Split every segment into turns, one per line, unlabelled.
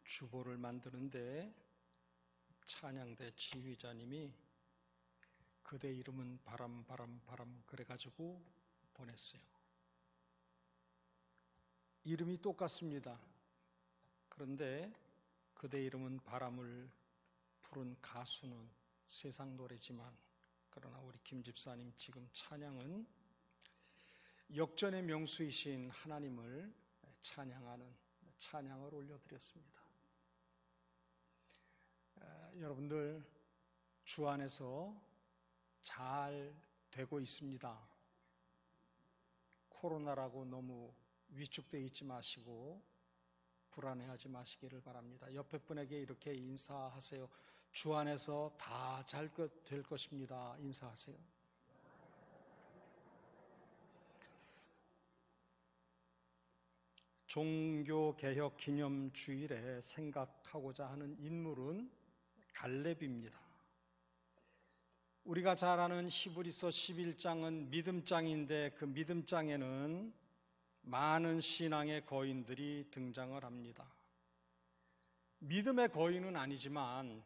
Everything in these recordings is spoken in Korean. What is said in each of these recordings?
주보를 만드는데 찬양대 지휘자님이 그대 이름은 바람 그래가지고 보냈어요. 이름이 똑같습니다. 그런데 그대 이름은 바람을 부른 가수는 세상 노래지만, 그러나 우리 김 집사님 지금 찬양은 역전의 명수이신 하나님을 찬양하는 찬양을 올려드렸습니다. 여러분들 주 안에서 잘 되고 있습니다. 코로나라고 너무 위축되어 있지 마시고 불안해하지 마시기를 바랍니다. 옆에 분에게 이렇게 인사하세요. 주 안에서 다 잘 될 것입니다. 인사하세요. 종교개혁 기념주일에 생각하고자 하는 인물은 갈렙입니다. 우리가 잘 아는 히브리서 11장은 믿음장인데 그 믿음장에는 많은 신앙의 거인들이 등장을 합니다. 믿음의 거인은 아니지만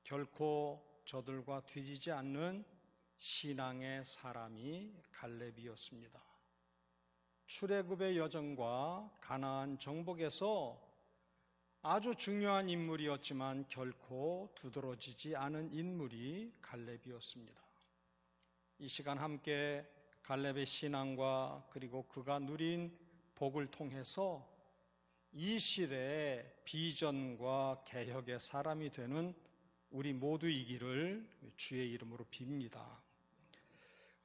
결코 저들과 뒤지지 않는 신앙의 사람이 갈렙이었습니다. 출애굽의 여정과 가나안 정복에서 아주 중요한 인물이었지만 결코 두드러지지 않은 인물이 갈렙이었습니다. 이 시간 함께 갈렙의 신앙과 그리고 그가 누린 복을 통해서 이 시대의 비전과 개혁의 사람이 되는 우리 모두이기를 주의 이름으로 빕니다.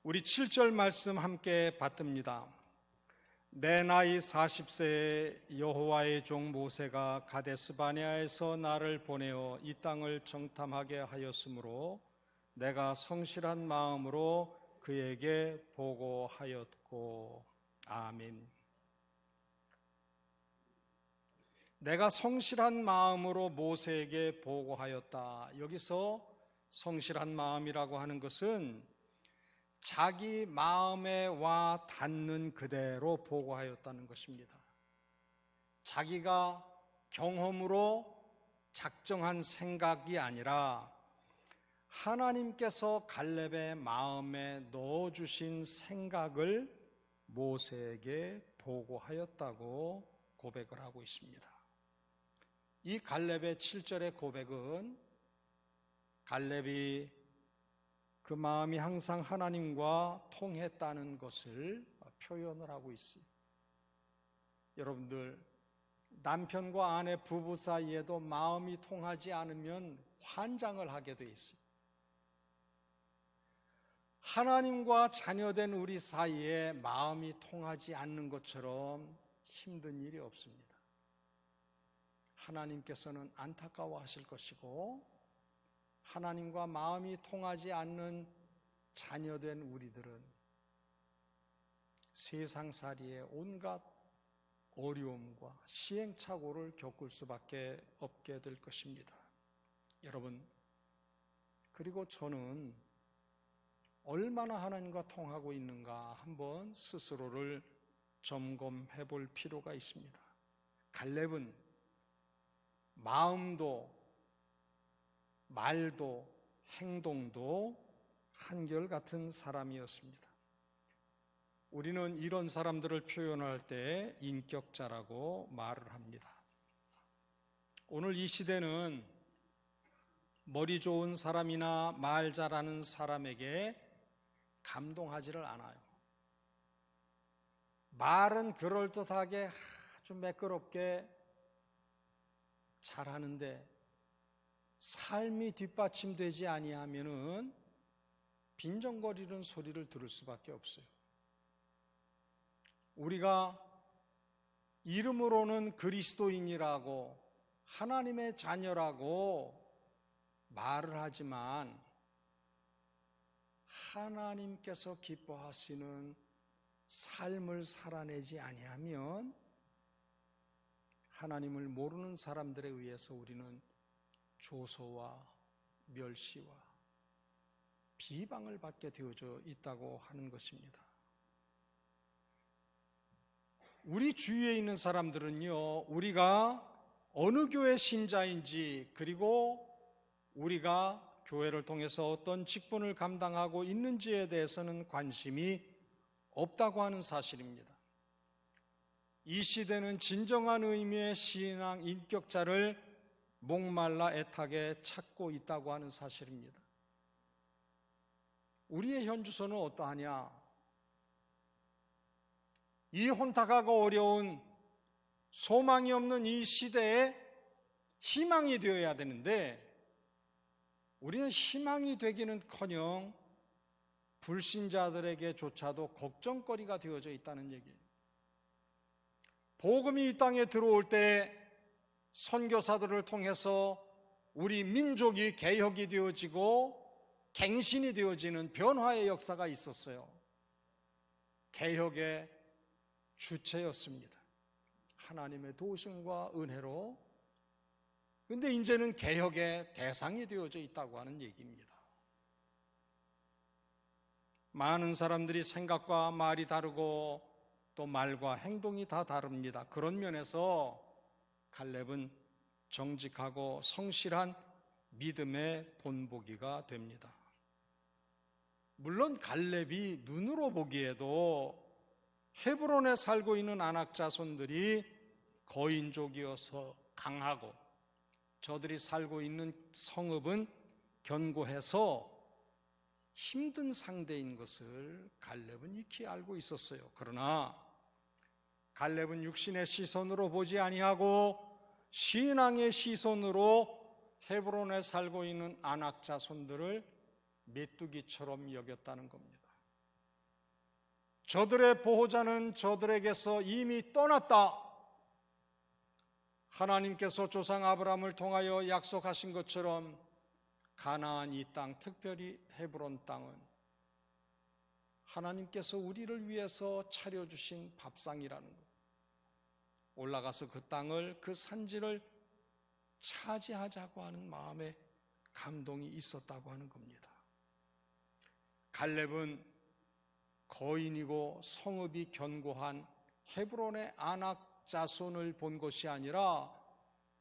우리 7절 말씀 함께 받듭니다. 내 나이 40세에 여호와의 종 모세가 가데스 바네아에서 나를 보내어 이 땅을 정탐하게 하였으므로 내가 성실한 마음으로 그에게 보고하였고. 아멘. 내가 성실한 마음으로 모세에게 보고하였다. 여기서 성실한 마음이라고 하는 것은 자기 마음에 와 닿는 그대로 보고하였다는 것입니다. 자기가 경험으로 작정한 생각이 아니라 하나님께서 갈렙의 마음에 넣어주신 생각을 모세에게 보고하였다고 고백을 하고 있습니다. 이 갈렙의 7절의 고백은 갈렙이 그 마음이 항상 하나님과 통했다는 것을 표현을 하고 있습니다. 여러분들, 남편과 아내 부부 사이에도 마음이 통하지 않으면 환장을 하게 돼 있습니다. 하나님과 자녀된 우리 사이에 마음이 통하지 않는 것처럼 힘든 일이 없습니다. 하나님께서는 안타까워하실 것이고, 하나님과 마음이 통하지 않는 자녀된 우리들은 세상살이의 온갖 어려움과 시행착오를 겪을 수밖에 없게 될 것입니다. 여러분, 그리고 저는 얼마나 하나님과 통하고 있는가 한번 스스로를 점검해 볼 필요가 있습니다. 갈렙은 마음도 말도 행동도 한결같은 사람이었습니다. 우리는 이런 사람들을 표현할 때 인격자라고 말을 합니다. 오늘 이 시대는 머리 좋은 사람이나 말 잘하는 사람에게 감동하지를 않아요. 말은 그럴듯하게 아주 매끄럽게 잘하는데 삶이 뒷받침되지 아니하면은 빈정거리는 소리를 들을 수밖에 없어요. 우리가 이름으로는 그리스도인이라고 하나님의 자녀라고 말을 하지만 하나님께서 기뻐하시는 삶을 살아내지 아니하면 하나님을 모르는 사람들에 의해서 우리는 조소와 멸시와 비방을 받게 되어져 있다고 하는 것입니다. 우리 주위에 있는 사람들은요, 우리가 어느 교회 신자인지, 그리고 우리가 교회를 통해서 어떤 직분을 감당하고 있는지에 대해서는 관심이 없다고 하는 사실입니다. 이 시대는 진정한 의미의 신앙 인격자를 목말라 애타게 찾고 있다고 하는 사실입니다. 우리의 현주소는 어떠하냐? 이 혼탁하고 어려운 소망이 없는 이 시대에 희망이 되어야 되는데, 우리는 희망이 되기는커녕 불신자들에게조차도 걱정거리가 되어져 있다는 얘기예요. 복음이 이 땅에 들어올 때 선교사들을 통해서 우리 민족이 개혁이 되어지고 갱신이 되어지는 변화의 역사가 있었어요. 개혁의 주체였습니다. 하나님의 도우심과 은혜로. 그런데 이제는 개혁의 대상이 되어져 있다고 하는 얘기입니다. 많은 사람들이 생각과 말이 다르고 또 말과 행동이 다 다릅니다. 그런 면에서 갈렙은 정직하고 성실한 믿음의 본보기가 됩니다. 물론 갈렙이 눈으로 보기에도 헤브론에 살고 있는 아낙 자손들이 거인족이어서 강하고 저들이 살고 있는 성읍은 견고해서 힘든 상대인 것을 갈렙은 익히 알고 있었어요. 그러나 갈렙은 육신의 시선으로 보지 아니하고 신앙의 시선으로 헤브론에 살고 있는 아낙 자손들을 메뚜기처럼 여겼다는 겁니다. 저들의 보호자는 저들에게서 이미 떠났다. 하나님께서 조상 아브라함을 통하여 약속하신 것처럼 가나안 이 땅, 특별히 헤브론 땅은 하나님께서 우리를 위해서 차려주신 밥상이라는 것, 올라가서 그 땅을, 그 산지를 차지하자고 하는 마음에 감동이 있었다고 하는 겁니다. 갈렙은 거인이고 성읍이 견고한 헤브론의 아낙 자손을 본 것이 아니라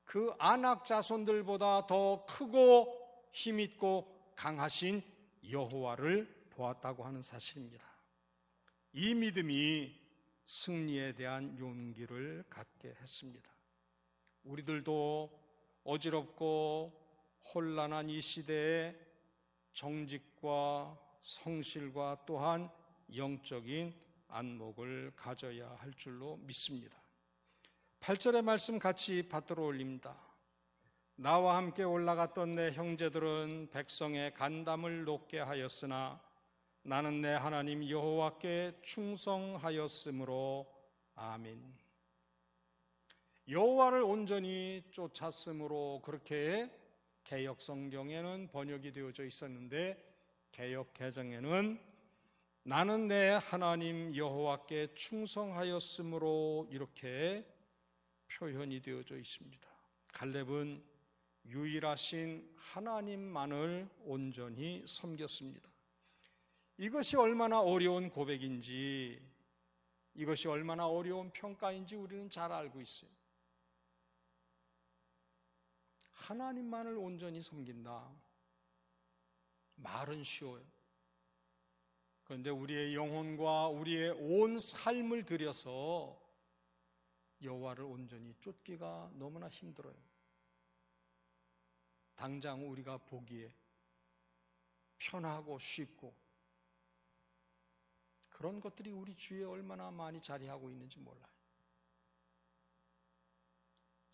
그 아낙 자손들보다 더 크고 힘있고 강하신 여호와를 보았다고 하는 사실입니다. 이 믿음이 승리에 대한 용기를 갖게 했습니다. 우리들도 어지럽고 혼란한 이 시대에 정직과 성실과 또한 영적인 안목을 가져야 할 줄로 믿습니다. 8절의 말씀 같이 받들어 올립니다. 나와 함께 올라갔던 내 형제들은 백성의 간담을 높게 하였으나 나는 내 하나님 여호와께 충성하였으므로 아멘. 여호와를 온전히 쫓았으므로, 그렇게 개역 성경에는 번역이 되어져 있었는데 개역 개정에는 나는 내 하나님 여호와께 충성하였으므로 이렇게 표현이 되어져 있습니다. 갈렙은 유일하신 하나님만을 온전히 섬겼습니다. 이것이 얼마나 어려운 고백인지, 이것이 얼마나 어려운 평가인지 우리는 잘 알고 있어요. 하나님만을 온전히 섬긴다. 말은 쉬워요. 그런데 우리의 영혼과 우리의 온 삶을 들여서 여호와를 온전히 쫓기가 너무나 힘들어요. 당장 우리가 보기에 편하고 쉽고 그런 것들이 우리 주위에 얼마나 많이 자리하고 있는지 몰라요.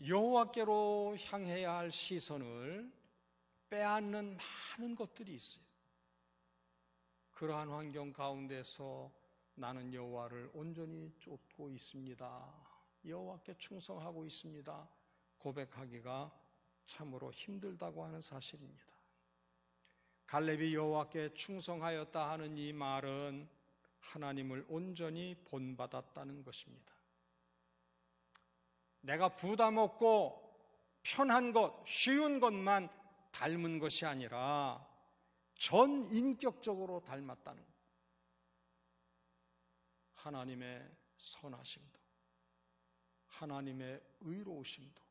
여호와께로 향해야 할 시선을 빼앗는 많은 것들이 있어요. 그러한 환경 가운데서 나는 여호와를 온전히 쫓고 있습니다, 여호와께 충성하고 있습니다 고백하기가 참으로 힘들다고 하는 사실입니다. 갈렙이 여호와께 충성하였다 하는 이 말은 하나님을 온전히 본받았다는 것입니다. 내가 부담 없고 편한 것, 쉬운 것만 닮은 것이 아니라 전 인격적으로 닮았다는 것. 하나님의 선하심도, 하나님의 의로우심도,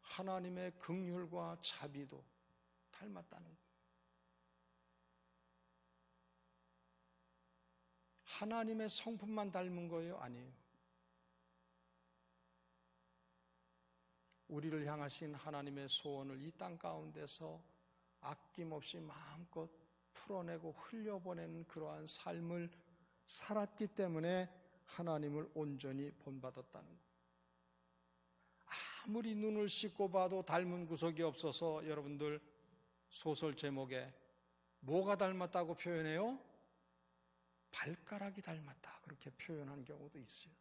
하나님의 긍휼과 자비도 닮았다는 거예요. 하나님의 성품만 닮은 거예요? 아니에요. 우리를 향하신 하나님의 소원을 이 땅 가운데서 아낌없이 마음껏 풀어내고 흘려보내는 그러한 삶을 살았기 때문에 하나님을 온전히 본받았다는 거예요. 아무리 눈을 씻고 봐도 닮은 구석이 없어서 여러분들 소설 제목에 뭐가 닮았다고 표현해요? 발가락이 닮았다, 그렇게 표현한 경우도 있어요.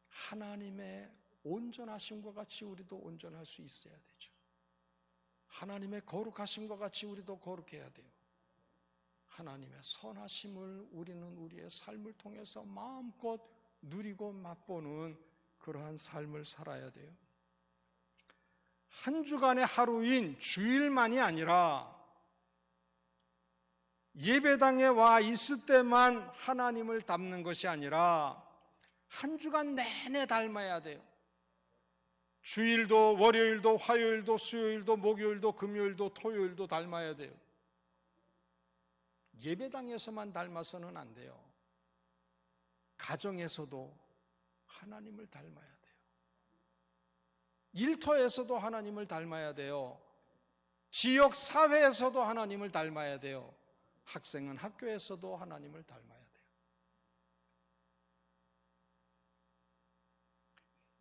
하나님의 온전하심과 같이 우리도 온전할 수 있어야 되죠. 하나님의 거룩하심과 같이 우리도 거룩해야 돼요. 하나님의 선하심을 우리는 우리의 삶을 통해서 마음껏 누리고 맛보는 그러한 삶을 살아야 돼요. 한 주간의 하루인 주일만이 아니라 예배당에 와 있을 때만 하나님을 닮는 것이 아니라 한 주간 내내 닮아야 돼요. 주일도, 월요일도, 화요일도, 수요일도, 목요일도, 금요일도, 토요일도 닮아야 돼요. 예배당에서만 닮아서는 안 돼요. 가정에서도 하나님을 닮아야 돼요. 일터에서도 하나님을 닮아야 돼요. 지역 사회에서도 하나님을 닮아야 돼요. 학생은 학교에서도 하나님을 닮아야 돼요.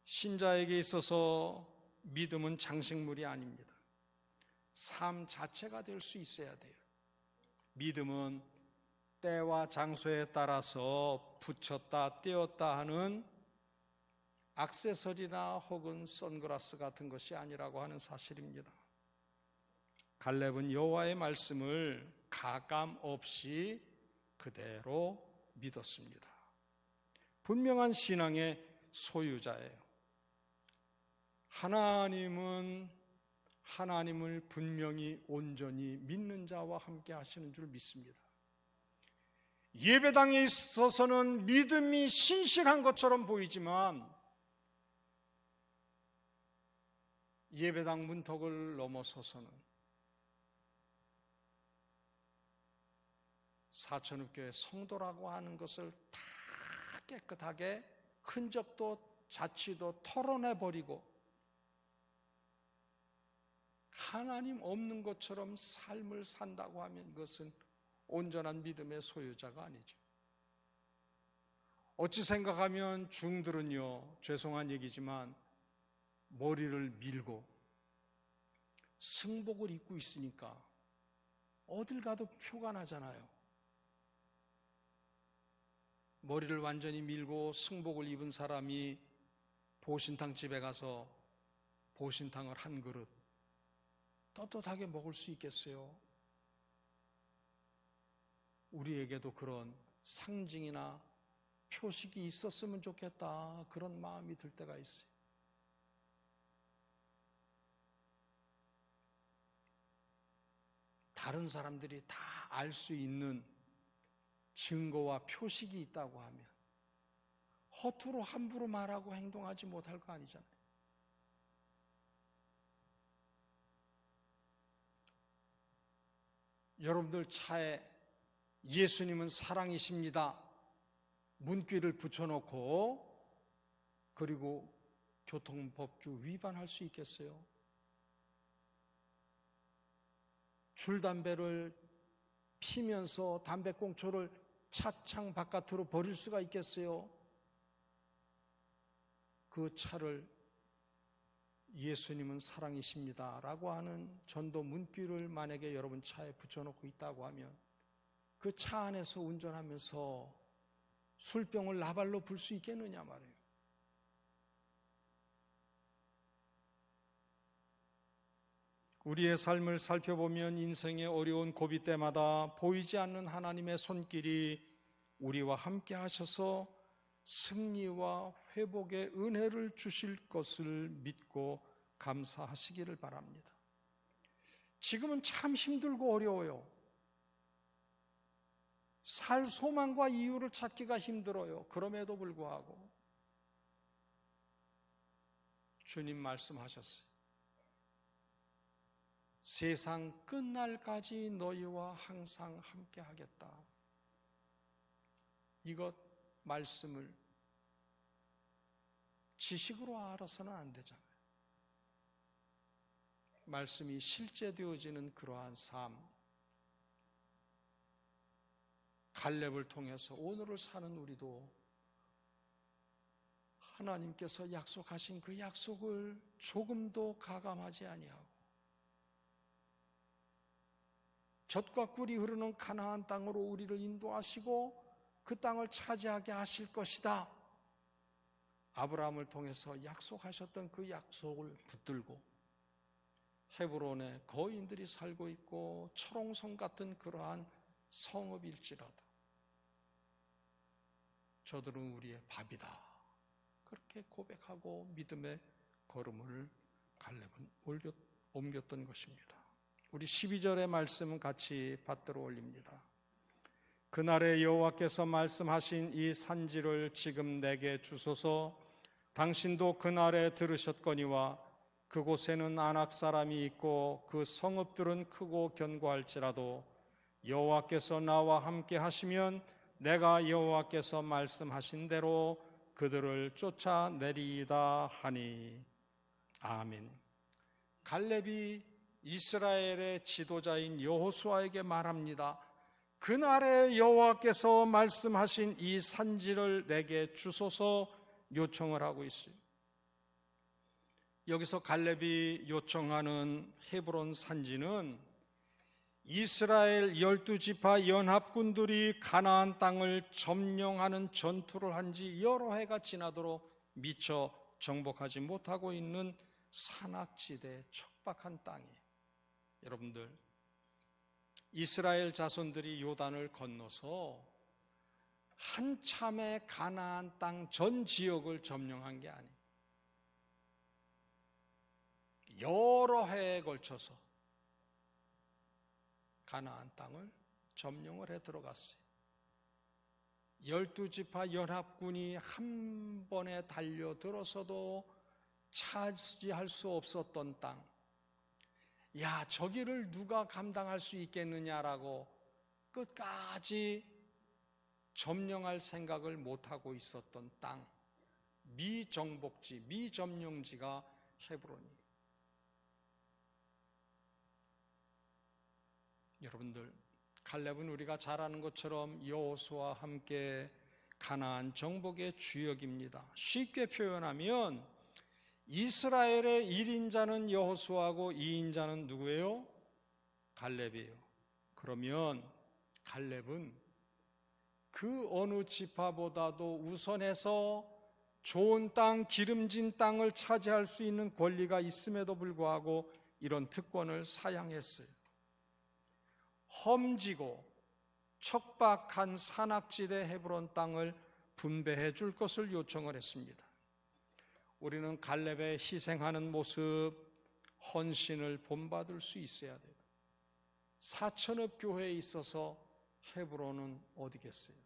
신자에게 있어서 믿음은 장식물이 아닙니다. 삶 자체가 될 수 있어야 돼요. 믿음은 때와 장소에 따라서 붙였다 떼었다 하는 액세서리나 혹은 선글라스 같은 것이 아니라고 하는 사실입니다. 갈렙은 여호와의 말씀을 가감 없이 그대로 믿었습니다. 분명한 신앙의 소유자예요. 하나님을 분명히 온전히 믿는 자와 함께 하시는 줄 믿습니다. 예배당에 있어서는 믿음이 신실한 것처럼 보이지만 예배당 문턱을 넘어서서는 사천읍교회 성도라고 하는 것을 다 깨끗하게 흔적도 자취도 털어내버리고 하나님 없는 것처럼 삶을 산다고 하면 그것은 온전한 믿음의 소유자가 아니죠. 어찌 생각하면 중들은요, 죄송한 얘기지만 머리를 밀고 승복을 입고 있으니까 어딜 가도 표가 나잖아요. 머리를 완전히 밀고 승복을 입은 사람이 보신탕 집에 가서 보신탕을 한 그릇 떳떳하게 먹을 수 있겠어요? 우리에게도 그런 상징이나 표식이 있었으면 좋겠다, 그런 마음이 들 때가 있어요. 다른 사람들이 다 알 수 있는 증거와 표식이 있다고 하면 허투루 함부로 말하고 행동하지 못할 거 아니잖아요. 여러분들 차에 예수님은 사랑이십니다 문구를 붙여놓고 그리고 교통법규 위반할 수 있겠어요? 줄담배를 피면서 담배꽁초를 차창 바깥으로 버릴 수가 있겠어요? 그 차를 예수님은 사랑이십니다 라고 하는 전도 문구를 만약에 여러분 차에 붙여놓고 있다고 하면 그 차 안에서 운전하면서 술병을 나발로 불 수 있겠느냐 말이에요. 우리의 삶을 살펴보면 인생의 어려운 고비 때마다 보이지 않는 하나님의 손길이 우리와 함께 하셔서 승리와 회복의 은혜를 주실 것을 믿고 감사하시기를 바랍니다. 지금은 참 힘들고 어려워요. 살 소망과 이유를 찾기가 힘들어요. 그럼에도 불구하고 주님 말씀하셨어요. 세상 끝날까지 너희와 항상 함께 하겠다. 이것 말씀을 지식으로 알아서는 안 되잖아요. 말씀이 실제되어지는 그러한 삶, 갈렙을 통해서 오늘을 사는 우리도 하나님께서 약속하신 그 약속을 조금도 가감하지 아니하고 젖과 꿀이 흐르는 가나안 땅으로 우리를 인도하시고 그 땅을 차지하게 하실 것이다. 아브라함을 통해서 약속하셨던 그 약속을 붙들고 헤브론에 거인들이 살고 있고 초롱성 같은 그러한 성읍일지라도 저들은 우리의 밥이다. 그렇게 고백하고 믿음의 걸음을 갈렙은 옮겼던 것입니다. 우리 12절의 말씀은 같이 받들어 올립니다. 그날에 여호와께서 말씀하신 이 산지를 지금 내게 주소서. 당신도 그날에 들으셨거니와 그곳에는 아낙 사람이 있고 그 성읍들은 크고 견고할지라도 여호와께서 나와 함께 하시면 내가 여호와께서 말씀하신 대로 그들을 쫓아내리이다 하니. 아멘. 갈렙이 이스라엘의 지도자인 여호수아에게 말합니다. 그날에 여호와께서 말씀하신 이 산지를 내게 주소서 요청을 하고 있어요. 여기서 갈렙이 요청하는 헤브론 산지는 이스라엘 12지파 연합군들이 가나안 땅을 점령하는 전투를 한 지 여러 해가 지나도록 미처 정복하지 못하고 있는 산악지대 척박한 땅이에요. 여러분들, 이스라엘 자손들이 요단을 건너서 한참의 가나안 땅 전 지역을 점령한 게 아니에요. 여러 해에 걸쳐서 가나안 땅을 점령을 해 들어갔어요. 12지파 연합군이 한 번에 달려들어서도 차지할 수 없었던 땅, 야, 저기를 누가 감당할 수 있겠느냐라고 끝까지 점령할 생각을 못하고 있었던 땅, 미정복지, 미점령지가 헤브론이에요. 여러분들, 갈렙은 우리가 잘 아는 것처럼 여호수아와 함께 가나안 정복의 주역입니다. 쉽게 표현하면 이스라엘의 1인자는 여호수아고 2인자는 누구예요? 갈렙이에요. 그러면 갈렙은 그 어느 지파보다도 우선해서 좋은 땅, 기름진 땅을 차지할 수 있는 권리가 있음에도 불구하고 이런 특권을 사양했어요. 험지고 척박한 산악지대 헤브론 땅을 분배해 줄 것을 요청을 했습니다. 우리는 갈렙의 희생하는 모습, 헌신을 본받을 수 있어야 돼요. 사천읍 교회에 있어서 헤브론은 어디겠어요?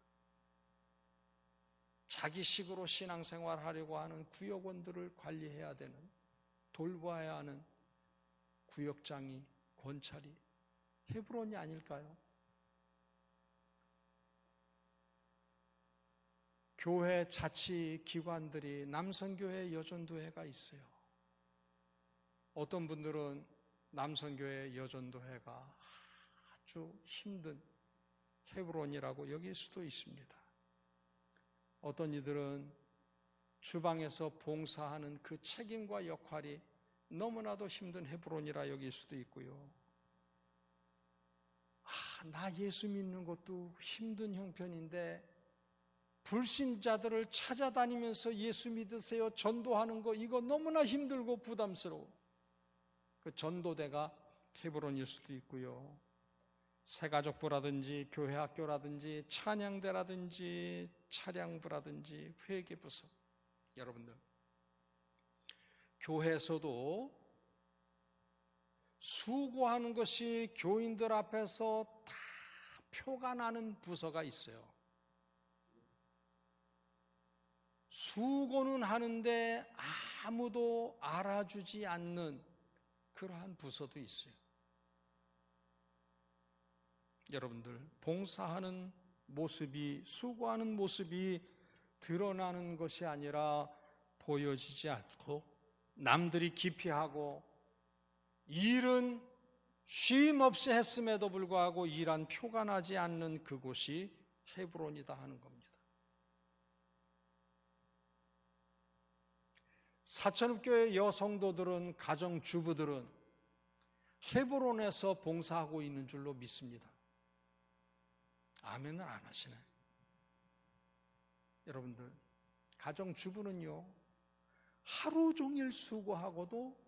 자기식으로 신앙생활 하려고 하는 구역원들을 관리해야 되는, 돌봐야 하는 구역장이, 권찰이 헤브론이 아닐까요? 교회 자치기관들이 남성교회, 여전도회가 있어요. 어떤 분들은 남성교회, 여전도회가 아주 힘든 헤브론이라고 여길 수도 있습니다. 어떤 이들은 주방에서 봉사하는 그 책임과 역할이 너무나도 힘든 헤브론이라 여길 수도 있고요. 나 예수 믿는 것도 힘든 형편인데 불신자들을 찾아다니면서 예수 믿으세요, 전도하는 거 이거 너무나 힘들고 부담스러워. 그 전도대가 헤브론일 수도 있고요. 새가족부라든지 교회 학교라든지 찬양대라든지 차량부라든지 회계부서, 여러분들 교회에서도 수고하는 것이 교인들 앞에서 다 표가 나는 부서가 있어요. 수고는 하는데 아무도 알아주지 않는 그러한 부서도 있어요. 여러분들, 봉사하는 모습이, 수고하는 모습이 드러나는 것이 아니라 보여지지 않고 남들이 기피하고 일은 쉼 없이 했음에도 불구하고 일한 표가 나지 않는 그곳이 헤브론이다 하는 겁니다. 사천읍교회 여성도들은, 가정주부들은 헤브론에서 봉사하고 있는 줄로 믿습니다. 아멘을 안 하시네. 여러분들, 가정주부는요, 하루 종일 수고하고도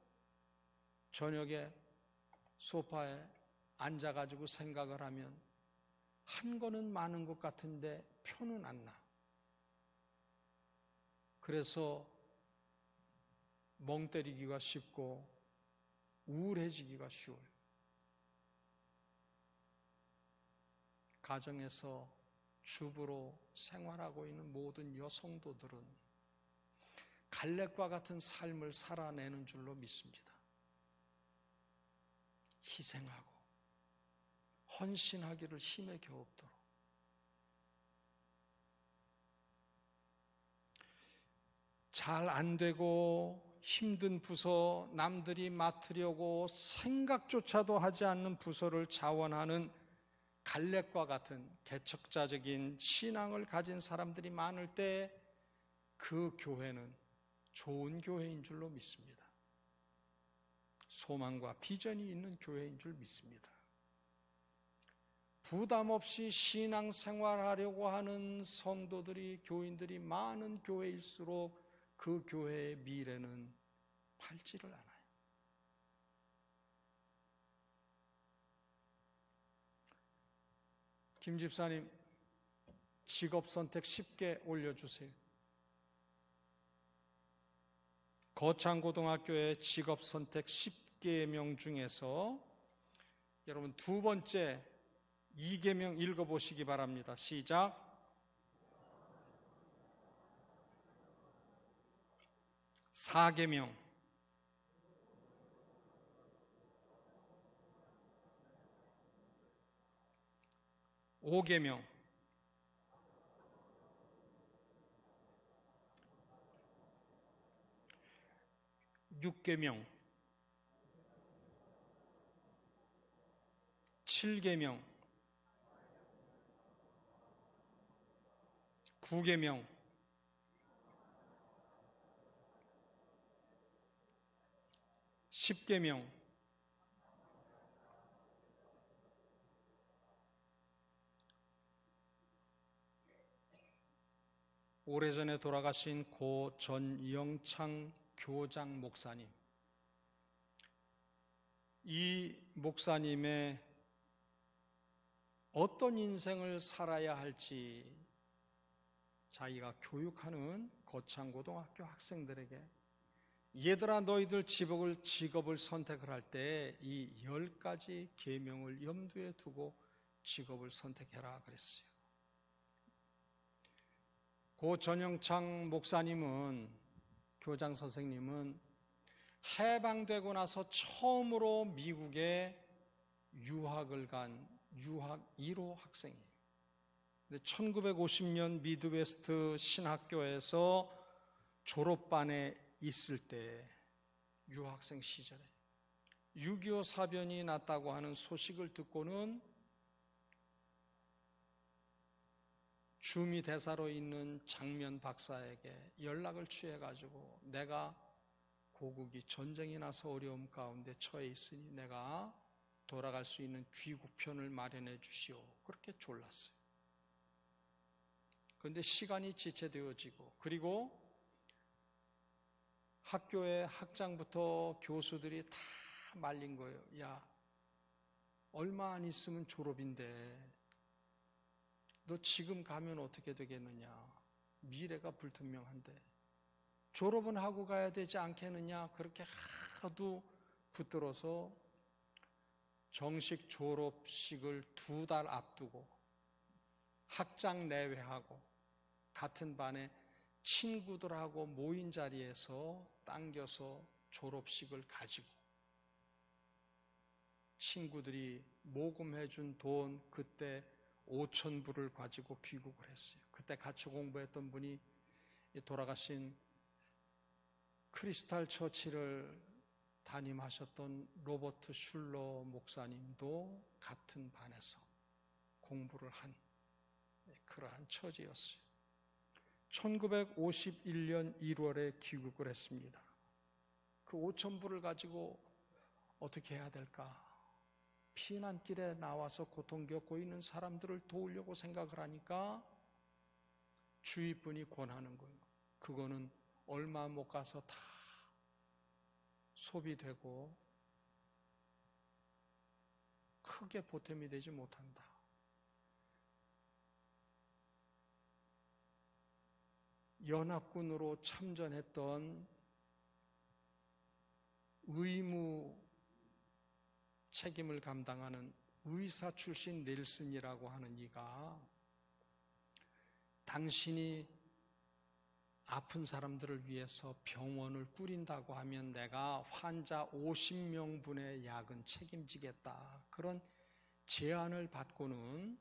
저녁에 소파에 앉아가지고 생각을 하면 한 거는 많은 것 같은데 표는 안 나. 그래서 멍 때리기가 쉽고 우울해지기가 쉬워요. 가정에서 주부로 생활하고 있는 모든 여성도들은 갈렙과 같은 삶을 살아내는 줄로 믿습니다. 희생하고 헌신하기를 힘에 겨웁도록. 잘 안 되고 힘든 부서, 남들이 맡으려고 생각조차도 하지 않는 부서를 자원하는 갈렙과 같은 개척자적인 신앙을 가진 사람들이 많을 때 그 교회는 좋은 교회인 줄로 믿습니다. 소망과 비전이 있는 교회인 줄 믿습니다. 부담 없이 신앙생활하려고 하는 성도들이, 교인들이 많은 교회일수록 그 교회의 미래는 밝지를 않아요. 김 집사님, 직업 선택 쉽게 올려주세요. 거창고등학교의 직업 선택 10계명 중에서 여러분 두 번째 2계명 읽어보시기 바랍니다. 시작. 4계명. 5계명. 6계명. 7계명. 9계명. 10계명. '오래전에 돌아가신 고 전영창 교장 목사님, 이 목사님의 어떤 인생을 살아야 할지 자기가 교육하는 거창고등학교 학생들에게, 얘들아 너희들 직업을 선택을 할 때 이 10가지 계명을 염두에 두고 직업을 선택해라 그랬어요. 고 전영창 목사님은, 교장 선생님은 해방되고 나서 처음으로 미국에 유학을 간 유학 1호 학생이에요. 1950년 미드웨스트 신학교에서 졸업반에 있을 때, 유학생 시절에 6.25 사변이 났다고 하는 소식을 듣고는 주미 대사로 있는 장면 박사에게 연락을 취해가지고, 내가 고국이 전쟁이 나서 어려움 가운데 처해 있으니 내가 돌아갈 수 있는 귀국편을 마련해 주시오, 그렇게 졸랐어요. 그런데 시간이 지체되어지고, 그리고 학교의 학장부터 교수들이 다 말린 거예요. 야, 얼마 안 있으면 졸업인데 너 지금 가면 어떻게 되겠느냐, 미래가 불투명한데 졸업은 하고 가야 되지 않겠느냐, 그렇게 하도 붙들어서 정식 졸업식을 2달 앞두고 학장 내외하고 같은 반에 친구들하고 모인 자리에서 당겨서 졸업식을 가지고 친구들이 모금해 준 돈 그때 5,000불을 가지고 귀국을 했어요. 그때 같이 공부했던 분이 돌아가신 크리스탈 처치를 담임하셨던 로버트 슐러 목사님도 같은 반에서 공부를 한 그러한 처지였어요. 1951년 1월에 귀국을 했습니다. 그 5,000불을 가지고 어떻게 해야 될까? 피난길에 나와서 고통 겪고 있는 사람들을 도우려고 생각을 하니까 주위 분이 권하는 거예요. 그거는 얼마 못 가서 다 소비되고 크게 보탬이 되지 못한다. 연합군으로 참전했던 의무 책임을 감당하는 의사 출신 넬슨이라고 하는 이가 당신이 아픈 사람들을 위해서 병원을 꾸린다고 하면 내가 환자 50명분의 약은 책임지겠다. 그런 제안을 받고는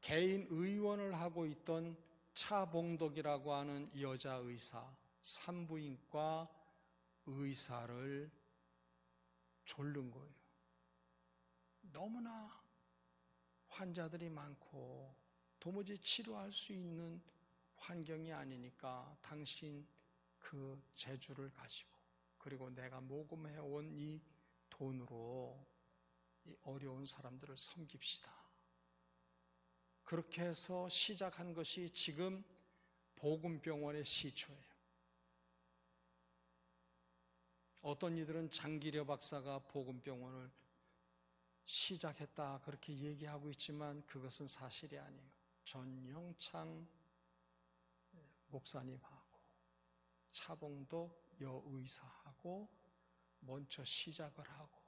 개인 의원을 하고 있던 차봉덕이라고 하는 여자 의사, 산부인과 의사를 졸른 거예요. 너무나 환자들이 많고 도무지 치료할 수 있는 환경이 아니니까 당신 그 재주를 가지고 그리고 내가 모금해온 이 돈으로 이 어려운 사람들을 섬깁시다. 그렇게 해서 시작한 것이 지금 복음병원의 시초예요. 어떤 이들은 장기려 박사가 복음병원을 시작했다 그렇게 얘기하고 있지만 그것은 사실이 아니에요. 전영창 목사님하고 차봉덕 여의사하고 먼저 시작을 하고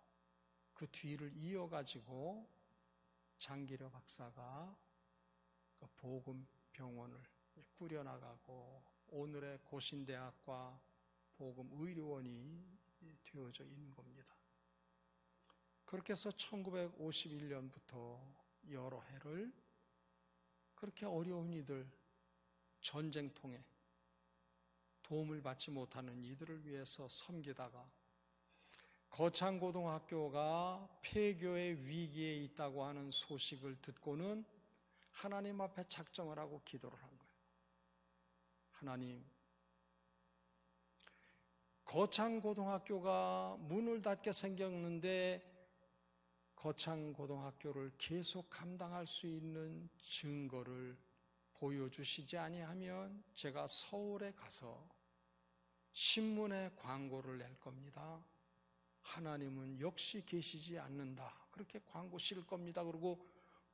그 뒤를 이어가지고 장기려 박사가 그 복음병원을 꾸려나가고 오늘의 고신대학과 복음의료원이 되어져 있는 겁니다. 그렇게 해서 1951년부터 여러 해를 그렇게 어려운 이들, 전쟁통에 도움을 받지 못하는 이들을 위해서 섬기다가 거창고등학교가 폐교의 위기에 있다고 하는 소식을 듣고는 하나님 앞에 작정을 하고 기도를 한 거예요. 하나님, 거창고등학교가 문을 닫게 생겼는데 거창고등학교를 계속 감당할 수 있는 증거를 보여주시지 아니하면 제가 서울에 가서 신문에 광고를 낼 겁니다. 하나님은 역시 계시지 않는다. 그렇게 광고 실을 겁니다. 그리고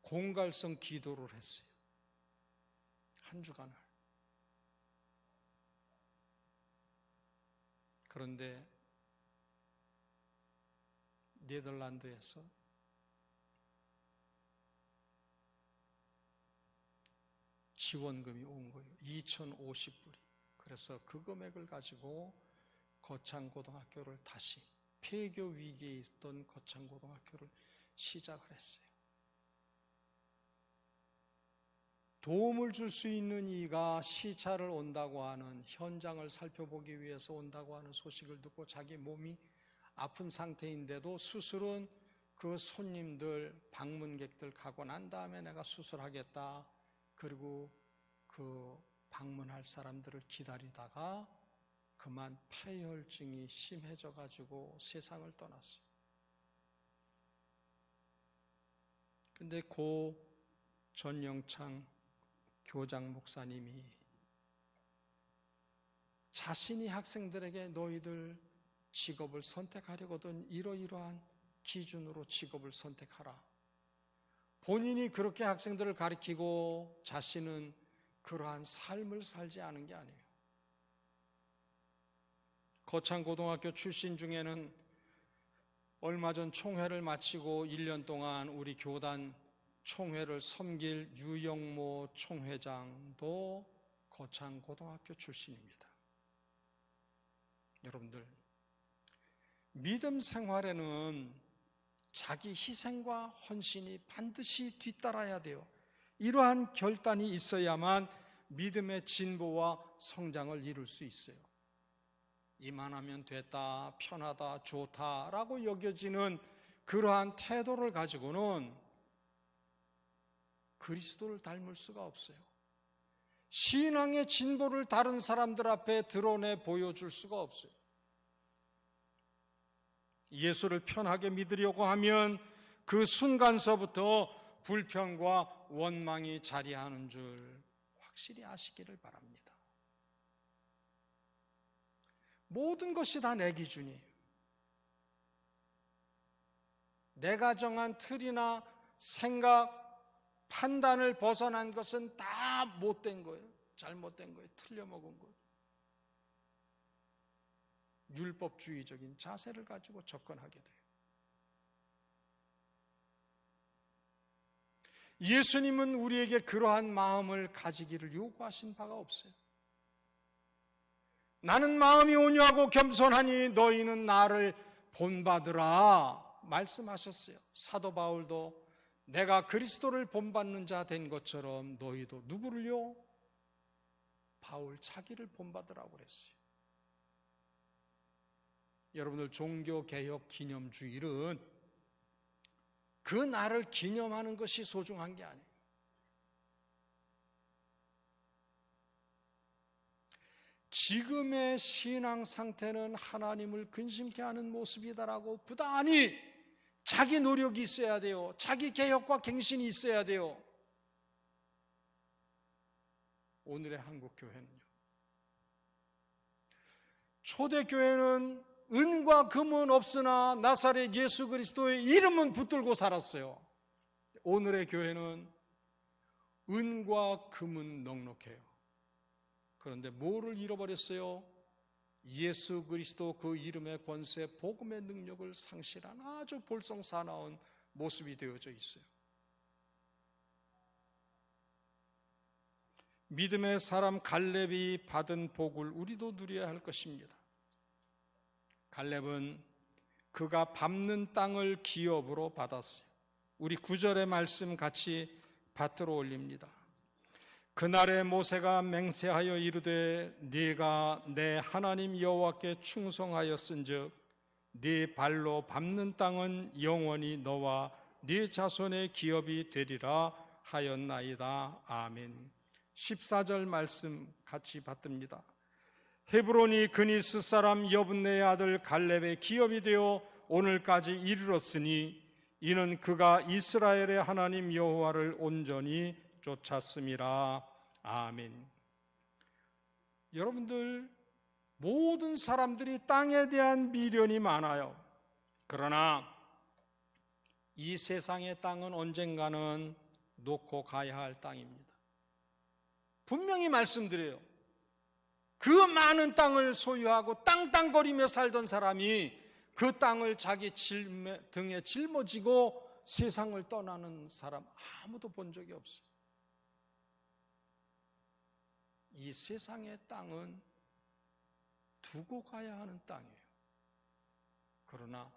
공갈성 기도를 했어요. 한 주간을. 그런데 네덜란드에서 지원금이 온 거예요. 2,050불이. 그래서 그 금액을 가지고 거창고등학교를 다시 폐교 위기에 있던 거창고등학교를 시작을 했어요. 도움을 줄 수 있는 이가 시차를 온다고 하는 현장을 살펴보기 위해서 온다고 하는 소식을 듣고 자기 몸이 아픈 상태인데도 수술은 그 손님들, 방문객들 가고 난 다음에 내가 수술하겠다. 그리고 그 방문할 사람들을 기다리다가 그만 폐혈증이 심해져 가지고 세상을 떠났어요. 근데 고 전영창 교장 목사님이 자신이 학생들에게 너희들 직업을 선택하려거든 이러이러한 기준으로 직업을 선택하라. 본인이 그렇게 학생들을 가르치고 자신은 그러한 삶을 살지 않은 게 아니에요. 거창고등학교 출신 중에는 얼마 전 총회를 마치고 1년 동안 우리 교단 총회를 섬길 유영모 총회장도 거창고등학교 출신입니다. 여러분들, 믿음 생활에는 자기 희생과 헌신이 반드시 뒤따라야 돼요. 이러한 결단이 있어야만 믿음의 진보와 성장을 이룰 수 있어요. 이만하면 됐다, 편하다, 좋다라고 여겨지는 그러한 태도를 가지고는 그리스도를 닮을 수가 없어요. 신앙의 진보를 다른 사람들 앞에 드러내 보여줄 수가 없어요. 예수를 편하게 믿으려고 하면 그 순간서부터 불평과 원망이 자리하는 줄 확실히 아시기를 바랍니다. 모든 것이 다 내 기준이에요. 내가 정한 틀이나 생각, 판단을 벗어난 것은 다 못된 거예요. 잘못된 거예요. 틀려먹은 거예요. 율법주의적인 자세를 가지고 접근하게 돼요. 예수님은 우리에게 그러한 마음을 가지기를 요구하신 바가 없어요. 나는 마음이 온유하고 겸손하니 너희는 나를 본받으라 말씀하셨어요. 사도 바울도 내가 그리스도를 본받는 자 된 것처럼 너희도 누구를요? 바울 자기를 본받으라고 그랬어요. 여러분들, 종교개혁 기념주일은 그 날을 기념하는 것이 소중한 게 아니에요. 지금의 신앙 상태는 하나님을 근심케 하는 모습이다라고 부단히 자기 노력이 있어야 돼요. 자기 개혁과 갱신이 있어야 돼요. 오늘의 한국교회는요, 초대교회는 은과 금은 없으나 나사렛 예수 그리스도의 이름은 붙들고 살았어요. 오늘의 교회는 은과 금은 넉넉해요. 그런데 뭐를 잃어버렸어요? 예수 그리스도 그 이름의 권세, 복음의 능력을 상실한 아주 볼썽사나운 모습이 되어져 있어요. 믿음의 사람 갈렙이 받은 복을 우리도 누려야 할 것입니다. 갈렙은 그가 밟는 땅을 기업으로 받았어요. 우리 9절의 말씀 같이 받들어 올립니다. 그날에 모세가 맹세하여 이르되 네가 내 하나님 여호와께 충성하였은즉 네 발로 밟는 땅은 영원히 너와 네 자손의 기업이 되리라 하였나이다. 아멘. 14절 말씀 같이 받듭니다. 헤브론이 그니스 사람 여분네의 아들 갈렙의 기업이 되어 오늘까지 이르렀으니 이는 그가 이스라엘의 하나님 여호와를 온전히 쫓았음이라. 아멘. 여러분들, 모든 사람들이 땅에 대한 미련이 많아요. 그러나 이 세상의 땅은 언젠가는 놓고 가야 할 땅입니다. 분명히 말씀드려요. 그 많은 땅을 소유하고 땅땅거리며 살던 사람이 그 땅을 자기 등에 짊어지고 세상을 떠나는 사람 아무도 본 적이 없어요. 이 세상의 땅은 두고 가야 하는 땅이에요. 그러나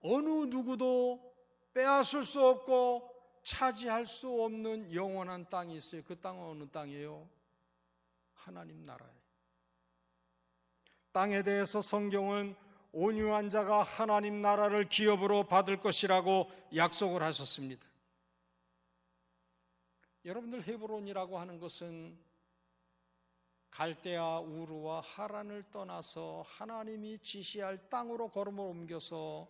어느 누구도 빼앗을 수 없고 차지할 수 없는 영원한 땅이 있어요. 그 땅은 어느 땅이에요? 하나님 나라예요. 땅에 대해서 성경은 온유한 자가 하나님 나라를 기업으로 받을 것이라고 약속을 하셨습니다. 여러분들, 헤브론이라고 하는 것은 갈대아, 우르와 하란을 떠나서 하나님이 지시할 땅으로 걸음을 옮겨서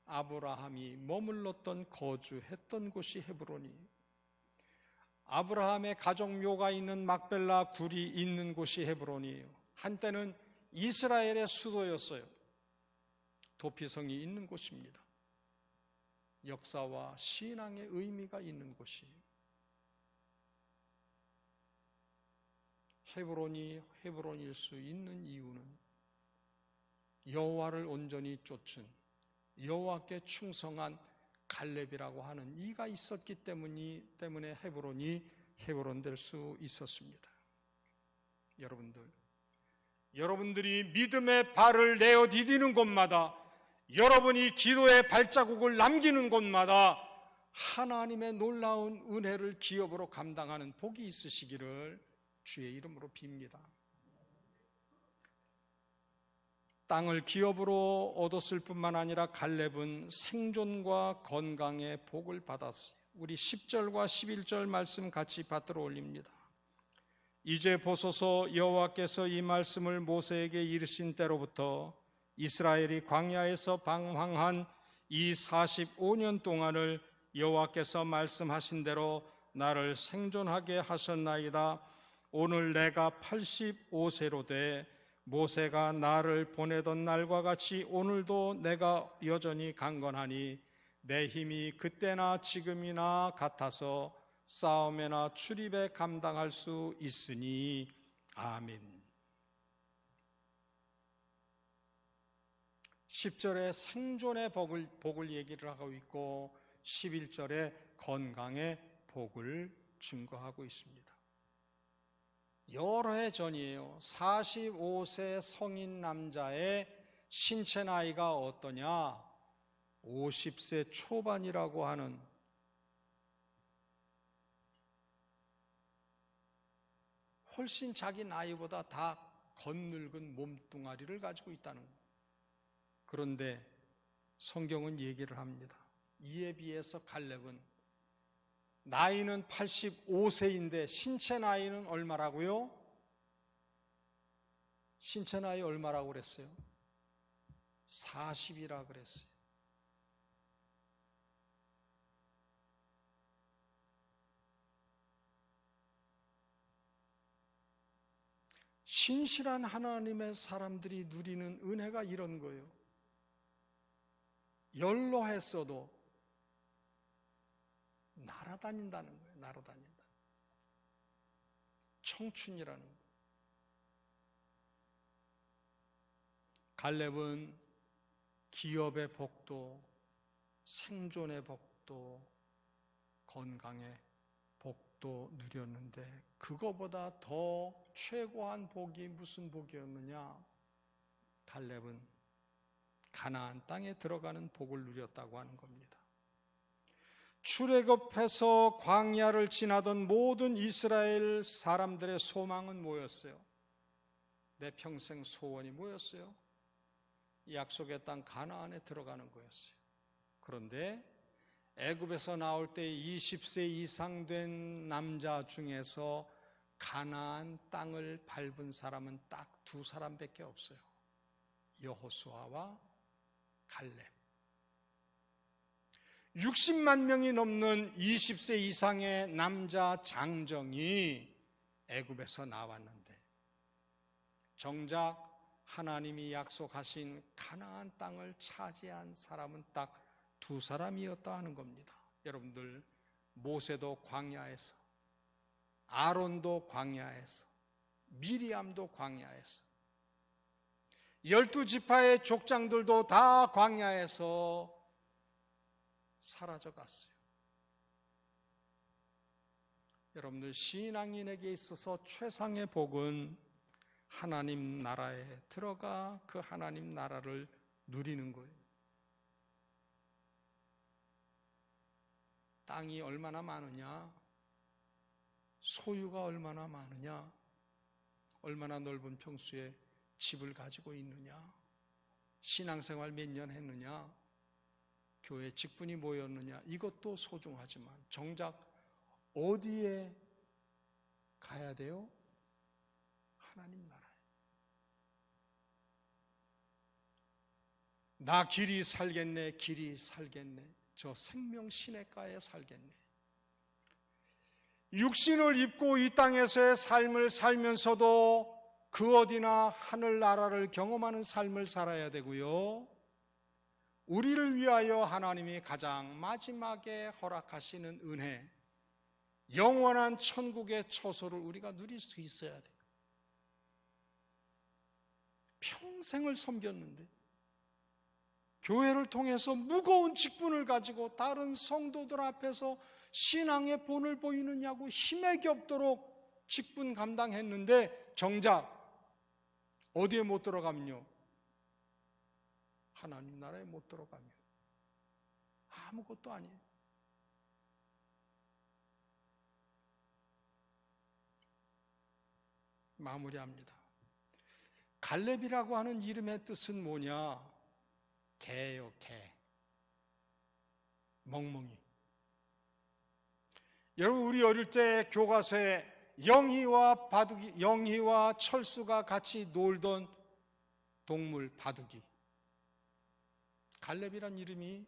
아브라함이 머물렀던, 거주했던 곳이 헤브론이에요. 아브라함의 가족묘가 있는 막벨라 굴이 있는 곳이 헤브론이에요. 한때는 이스라엘의 수도였어요. 도피성이 있는 곳입니다. 역사와 신앙의 의미가 있는 곳이에요. 헤브론이 헤브론일 수 있는 이유는 여호와를 온전히 쫓은, 여호와께 충성한 갈렙이라고 하는 이가 있었기 때문에 헤브론이 헤브론 될 수 있었습니다. 여러분들이 믿음의 발을 내어 디디는 곳마다, 여러분이 기도의 발자국을 남기는 곳마다 하나님의 놀라운 은혜를 기업으로 감당하는 복이 있으시기를 주의 이름으로 빕니다. 땅을 기업으로 얻었을 뿐만 아니라 갈렙은 생존과 건강의 복을 받았어요. 우리 10절과 11절 말씀 같이 받들어 올립니다. 이제 보소서, 여호와께서 이 말씀을 모세에게 이르신 때로부터 이스라엘이 광야에서 방황한 이 45년 동안을 여호와께서 말씀하신 대로 나를 생존하게 하셨나이다. 오늘 내가 85세로 돼 모세가 나를 보내던 날과 같이 오늘도 내가 여전히 강건하니 내 힘이 그때나 지금이나 같아서 싸움에나 출입에 감당할 수 있으니 아멘. 10절에 생존의 복을 얘기를 하고 있고 11절에 건강의 복을 증거하고 있습니다. 여러 해 전이에요. 45세 성인 남자의 신체 나이가 어떠냐? 50세 초반이라고 하는, 훨씬 자기 나이보다 다 겉늙은 몸뚱아리를 가지고 있다는 거예요. 그런데 성경은 얘기를 합니다. 이에 비해서 갈렙은 나이는 85세인데 신체 나이는 얼마라고요? 신체 나이 얼마라고 그랬어요? 40이라 그랬어요. 신실한 하나님의 사람들이 누리는 은혜가 이런 거예요. 연로했어도 날아다닌다는 거예요. 날아다닌다. 청춘이라는 거예요. 갈렙은 기업의 복도, 생존의 복도, 건강의 복도 누렸는데 그거보다 더 최고한 복이 무슨 복이었느냐? 갈렙은 가나안 땅에 들어가는 복을 누렸다고 하는 겁니다. 출애굽해서 광야를 지나던 모든 이스라엘 사람들의 소망은 뭐였어요? 내 평생 소원이 뭐였어요? 약속의 땅 가나안에 들어가는 거였어요. 그런데 애굽에서 나올 때 20세 이상 된 남자 중에서 가나안 땅을 밟은 사람은 딱 두 사람밖에 없어요. 여호수아와 갈렙. 60만 명이 넘는 20세 이상의 남자 장정이 애굽에서 나왔는데 정작 하나님이 약속하신 가나안 땅을 차지한 사람은 딱 두 사람이었다 하는 겁니다. 여러분들, 모세도 광야에서, 아론도 광야에서, 미리암도 광야에서, 12지파의 족장들도 다 광야에서 사라져갔어요. 여러분들, 신앙인에게 있어서 최상의 복은 하나님 나라에 들어가 그 하나님 나라를 누리는 거예요. 땅이 얼마나 많으냐, 소유가 얼마나 많으냐, 얼마나 넓은 평수에 집을 가지고 있느냐, 신앙생활 몇 년 했느냐, 교회 직분이 뭐였느냐, 이것도 소중하지만 정작 어디에 가야 돼요? 하나님 나라에. 나 길이 살겠네, 길이 살겠네, 저 생명 시냇가에 살겠네. 육신을 입고 이 땅에서의 삶을 살면서도 그 어디나 하늘나라를 경험하는 삶을 살아야 되고요, 우리를 위하여 하나님이 가장 마지막에 허락하시는 은혜, 영원한 천국의 처소를 우리가 누릴 수 있어야 돼요. 평생을 섬겼는데 교회를 통해서 무거운 직분을 가지고 다른 성도들 앞에서 신앙의 본을 보이느냐고 힘에게 없도록 직분 감당했는데 정작 어디에 못 들어가면요? 하나님 나라에 못 들어가면 아무것도 아니에요. 마무리합니다. 갈렙이라고 하는 이름의 뜻은 뭐냐? 개예요, 개. 멍멍이. 여러분, 우리 어릴 때 교과서에 영희와 바둑이, 영희와 철수가 같이 놀던 동물 바둑이. 갈렙이란 이름이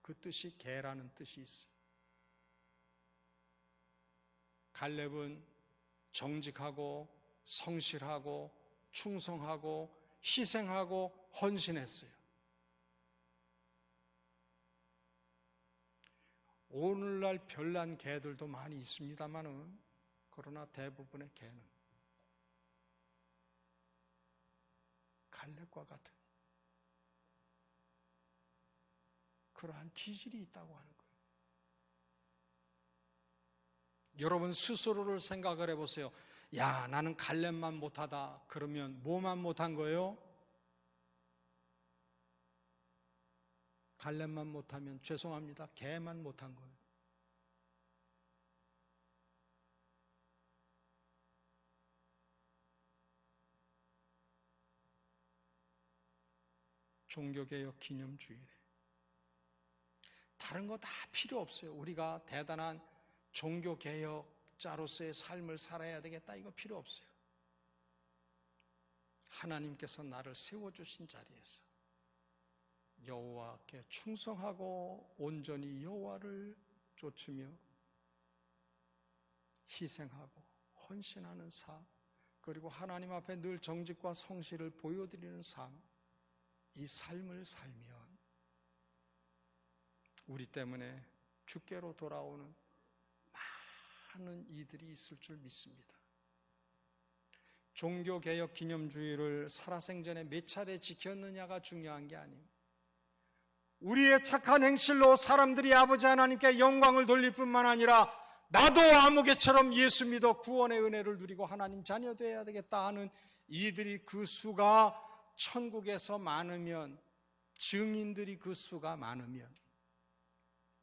그 뜻이 개라는 뜻이 있어요. 갈렙은 정직하고 성실하고 충성하고 희생하고 헌신했어요. 오늘날 별난 개들도 많이 있습니다만은 그러나 대부분의 개는 갈렙과 같은 그러한 기질이 있다고 하는 거예요. 여러분 스스로를 생각을 해보세요. 야, 나는 갈렙만 못하다. 그러면 뭐만 못한 거예요? 갈렙만 못하면 죄송합니다. 개만 못한 거예요. 종교개혁 기념주일에 다른 거 다 필요 없어요. 우리가 대단한 종교개혁자로서의 삶을 살아야 되겠다, 이거 필요 없어요. 하나님께서 나를 세워주신 자리에서 여호와께 충성하고 온전히 여호와를 좇으며 희생하고 헌신하는 삶, 그리고 하나님 앞에 늘 정직과 성실을 보여드리는 삶, 이 삶을 살면 우리 때문에 주께로 돌아오는 많은 이들이 있을 줄 믿습니다. 종교개혁 기념주의를 살아생전에 몇 차례 지켰느냐가 중요한 게 아니에요. 우리의 착한 행실로 사람들이 아버지 하나님께 영광을 돌릴 뿐만 아니라 나도 아무개처럼 예수 믿어 구원의 은혜를 누리고 하나님 자녀 되어야 되겠다 하는 이들이 그 수가 천국에서 많으면, 증인들이 그 수가 많으면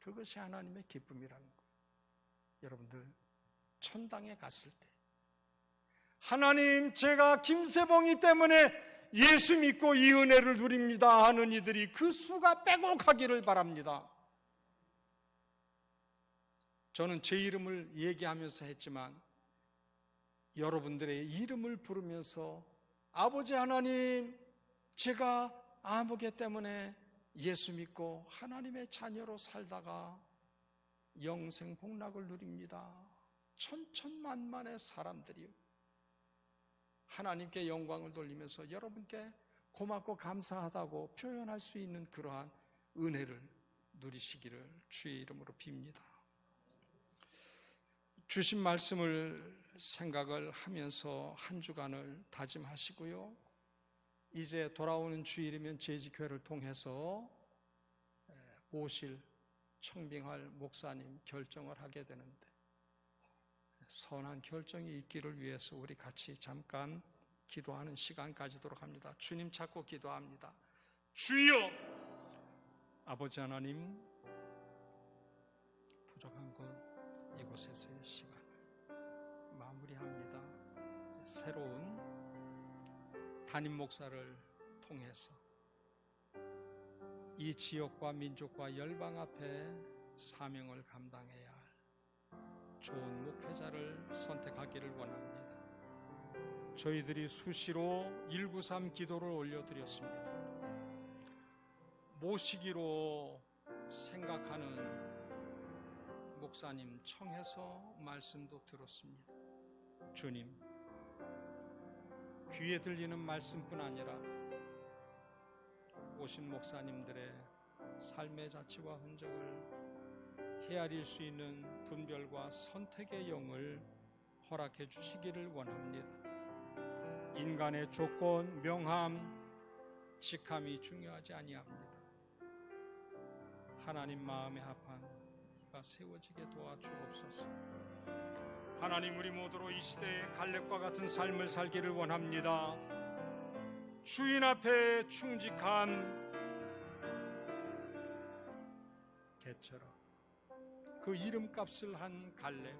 그것이 하나님의 기쁨이라는 거예요. 여러분들 천당에 갔을 때 하나님, 제가 김세봉이 때문에 예수 믿고 이 은혜를 누립니다 하는 이들이 그 수가 빼곡하기를 바랍니다. 저는 제 이름을 얘기하면서 했지만 여러분들의 이름을 부르면서 아버지 하나님, 제가 아무개 때문에 예수 믿고 하나님의 자녀로 살다가 영생 복락을 누립니다. 천천만만의 사람들이요, 하나님께 영광을 돌리면서 여러분께 고맙고 감사하다고 표현할 수 있는 그러한 은혜를 누리시기를 주의 이름으로 빕니다. 주신 말씀을 생각을 하면서 한 주간을 다짐하시고요, 이제 돌아오는 주일이면 재직회를 통해서 모실, 청빙할 목사님 결정을 하게 되는데 선한 결정이 있기를 위해서 우리 같이 잠깐 기도하는 시간 가지도록 합니다. 주님 찾고 기도합니다. 주여, 아버지 하나님, 부족한 것 이곳에서의 시간을 마무리합니다. 새로운 담임 목사를 통해서 이 지역과 민족과 열방 앞에 사명을 감당해야 할 좋은 목회자를 선택하기를 원합니다. 저희들이 수시로 193 기도를 올려드렸습니다. 모시기로 생각하는 목사님 청해서 말씀도 들었습니다. 주님, 귀에 들리는 말씀뿐 아니라 오신 목사님들의 삶의 자취와 흔적을 헤아릴 수 있는 분별과 선택의 영을 허락해 주시기를 원합니다. 인간의 조건, 명함, 직함이 중요하지 아니합니다. 하나님 마음에 합한 갈래가 세워지게 도와주옵소서. 하나님, 우리 모두로 이 시대에 갈렙과 같은 삶을 살기를 원합니다. 주인 앞에 충직한 개처럼 그 이름값을 한 갈렙,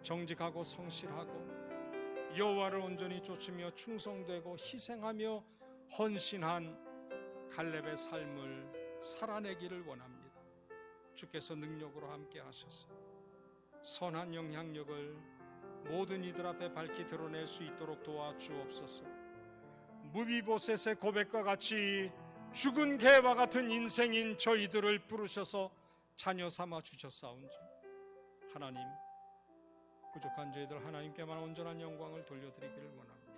정직하고 성실하고 여호와를 온전히 쫓으며 충성되고 희생하며 헌신한 갈렙의 삶을 살아내기를 원합니다. 주께서 능력으로 함께 하셔서 선한 영향력을 모든 이들 앞에 밝히 드러낼 수 있도록 도와주옵소서. 무비보셋의 고백과 같이 죽은 개와 같은 인생인 저희들을 부르셔서 자녀 삼아 주셨사온지 하나님, 부족한 저희들 하나님께만 온전한 영광을 돌려드리기를 원합니다.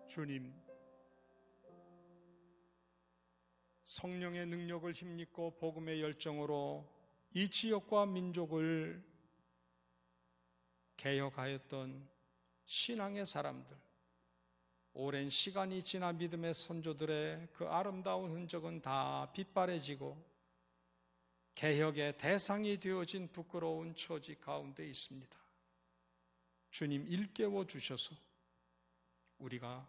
주님, 성령의 능력을 힘입고 복음의 열정으로 이 지역과 민족을 개혁하였던 신앙의 사람들, 오랜 시간이 지나 믿음의 선조들의 그 아름다운 흔적은 다 빛바래지고 개혁의 대상이 되어진 부끄러운 처지 가운데 있습니다. 주님, 일깨워 주셔서 우리가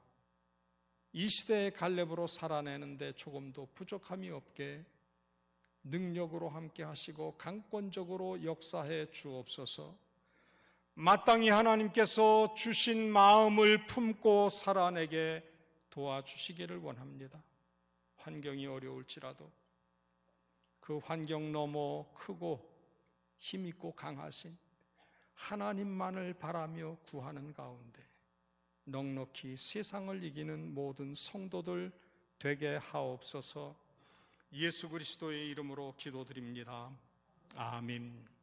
이 시대의 갈렙으로 살아내는데 조금도 부족함이 없게 능력으로 함께 하시고 강권적으로 역사해 주옵소서. 마땅히 하나님께서 주신 마음을 품고 살아내게 도와주시기를 원합니다. 환경이 어려울지라도 그 환경 너머 크고 힘있고 강하신 하나님만을 바라며 구하는 가운데 넉넉히 세상을 이기는 모든 성도들 되게 하옵소서. 예수 그리스도의 이름으로 기도드립니다. 아멘.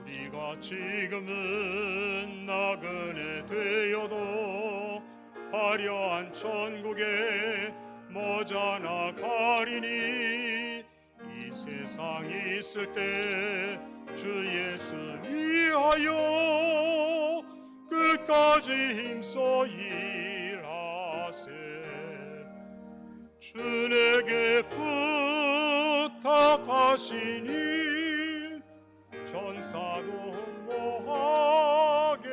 우리가 지금은 나그네 되어도 화려한 천국에 머지않아 가리니 이 세상 있을 때 주 예수 위하여 끝까지 힘써 일하세. 주 내게 부탁하시니 전사도 뭐하겠네.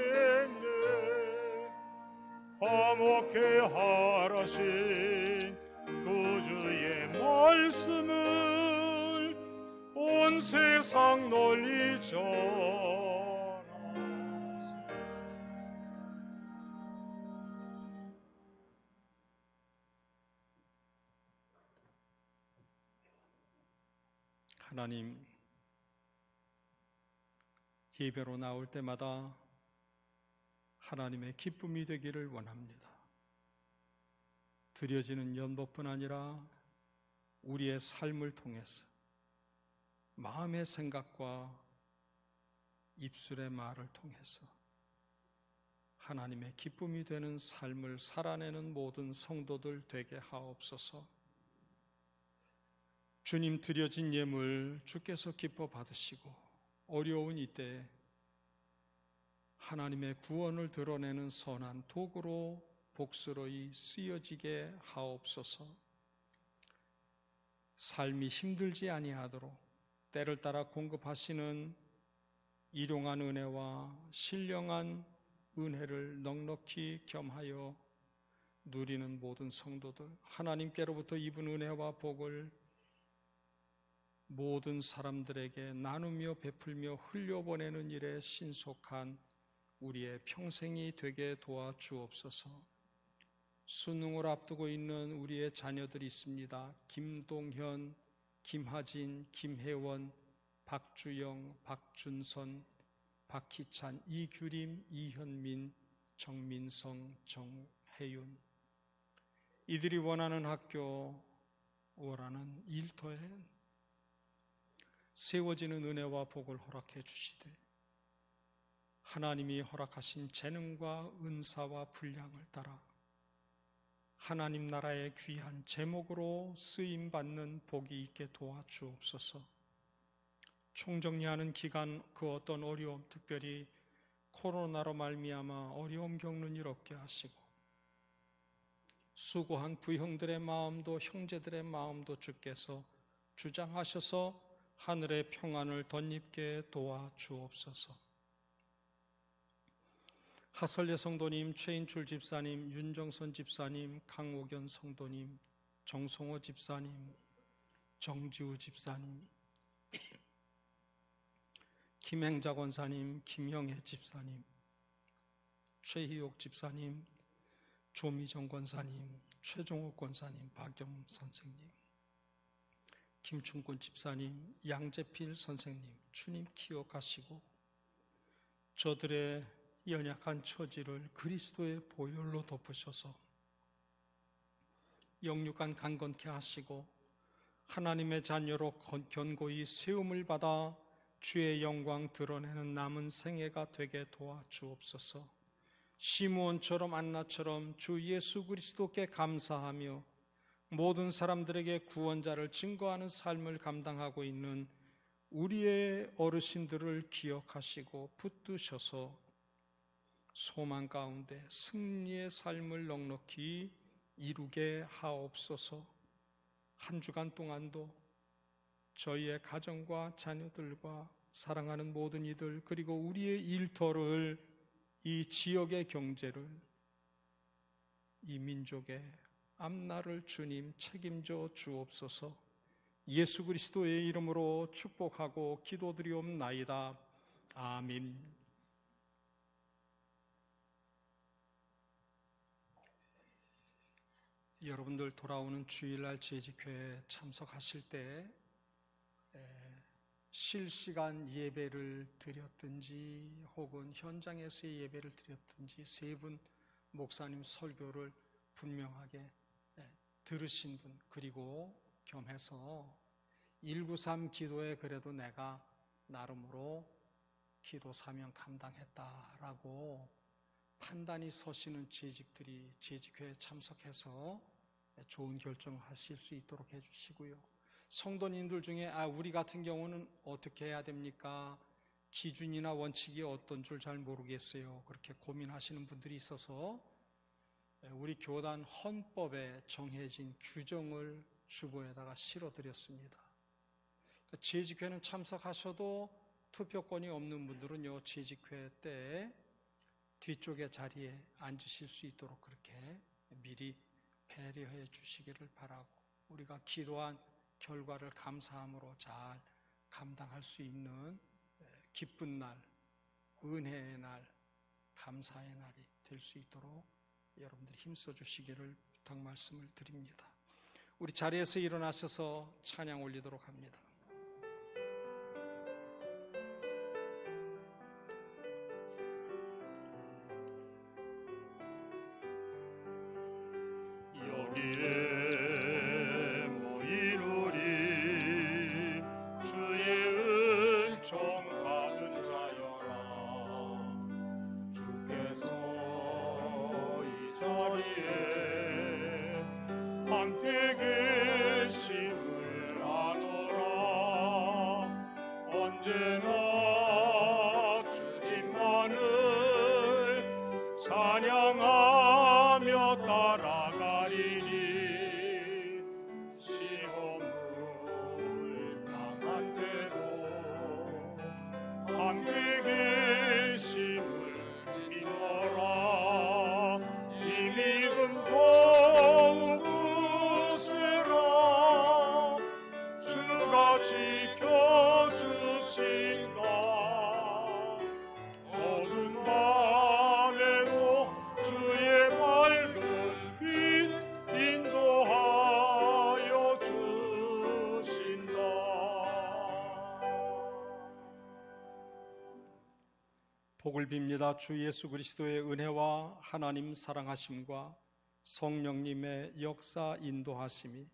화목해 하라신 구주의 말씀을 온 세상 널리 전하세.
하나님, 예배로 나올 때마다 하나님의 기쁨이 되기를 원합니다. 드려지는 연복뿐 아니라 우리의 삶을 통해서 마음의 생각과 입술의 말을 통해서 하나님의 기쁨이 되는 삶을 살아내는 모든 성도들 되게 하옵소서. 주님, 드려진 예물 주께서 기뻐 받으시고 어려운 이때에 하나님의 구원을 드러내는 선한 도구로 복스러이 쓰여지게 하옵소서. 삶이 힘들지 아니하도록 때를 따라 공급하시는 일용한 은혜와 신령한 은혜를 넉넉히 겸하여 누리는 모든 성도들, 하나님께로부터 입은 은혜와 복을 모든 사람들에게 나누며 베풀며 흘려보내는 일에 신속한 우리의 평생이 되게 도와주옵소서. 수능을 앞두고 있는 우리의 자녀들이 있습니다. 김동현, 김하진, 김혜원, 박주영, 박준선, 박희찬, 이규림, 이현민, 정민성, 정혜윤. 이들이 원하는 학교, 원하는 일터에 세워지는 은혜와 복을 허락해 주시되 하나님이 허락하신 재능과 은사와 분량을 따라 하나님 나라의 귀한 제목으로 쓰임받는 복이 있게 도와주옵소서. 총정리하는 기간 그 어떤 어려움, 특별히 코로나로 말미암아 어려움 겪는 일 없게 하시고, 수고한 부형들의 마음도 형제들의 마음도 주께서 주장하셔서 하늘의 평안을 덧입게 도와주옵소서. 하설례 성도님, 최인출 집사님, 윤정선 집사님, 강옥연 성도님, 정성호 집사님, 정지우 집사님, 김행자 권사님, 김영애 집사님, 최희옥 집사님, 조미정 권사님, 최종욱 권사님, 박영 선생님, 김충곤 집사님, 양재필 선생님, 주님 기억하시고 저들의 연약한 처지를 그리스도의 보혈로 덮으셔서 영육간 강건케 하시고 하나님의 자녀로 견고히 세움을 받아 주의 영광 드러내는 남은 생애가 되게 도와주옵소서. 시므온처럼 안나처럼 주 예수 그리스도께 감사하며 모든 사람들에게 구원자를 증거하는 삶을 감당하고 있는 우리의 어르신들을 기억하시고 붙드셔서 소망 가운데 승리의 삶을 넉넉히 이루게 하옵소서. 한 주간 동안도 저희의 가정과 자녀들과 사랑하는 모든 이들, 그리고 우리의 일터를, 이 지역의 경제를, 이 민족의 앞날을 주님 책임져 주옵소서. 예수 그리스도의 이름으로 축복하고 기도드리옵나이다. 아멘. 여러분들 돌아오는 주일날 재직회에 참석하실 때 실시간 예배를 드렸든지 혹은 현장에서의 예배를 드렸든지 세 분 목사님 설교를 분명하게 들으신 분, 그리고 겸해서 193 기도에 그래도 내가 나름으로 기도 사명 감당했다라고 판단이 서시는 재직들이 재직회에 참석해서 좋은 결정을 하실 수 있도록 해주시고요. 성도님들 중에 우리 같은 경우는 어떻게 해야 됩니까? 기준이나 원칙이 어떤 줄 잘 모르겠어요. 그렇게 고민하시는 분들이 있어서 우리 교단 헌법에 정해진 규정을 주보에다가 실어드렸습니다. 재직회는 참석하셔도 투표권이 없는 분들은요, 재직회 때 뒤쪽의 자리에 앉으실 수 있도록 그렇게 미리 배려해 주시기를 바라고, 우리가 기도한 결과를 감사함으로 잘 감당할 수 있는 기쁜 날, 은혜의 날, 감사의 날이 될 수 있도록 여러분들이 힘써 주시기를 부탁 말씀을 드립니다. 우리 자리에서 일어나셔서 찬양 올리도록 합니다.
여기에 모인 우리 주의 은총 받은 자여라. 주께서 이 자리에 함께 계심을 아노라. 언제나 주님만을 찬양하며 따라가리니 시험을 당한 때도 함께 계심을 믿어라. 이 믿음 더욱 굳세라. 주가 지켜주신다. 어두운 밤에도 주의 밝은 빛 인도하여 주신다.
복을 빕니다. 주 예수 그리스도의 은혜와 하나님 사랑하심과 성령님의 역사 인도하심이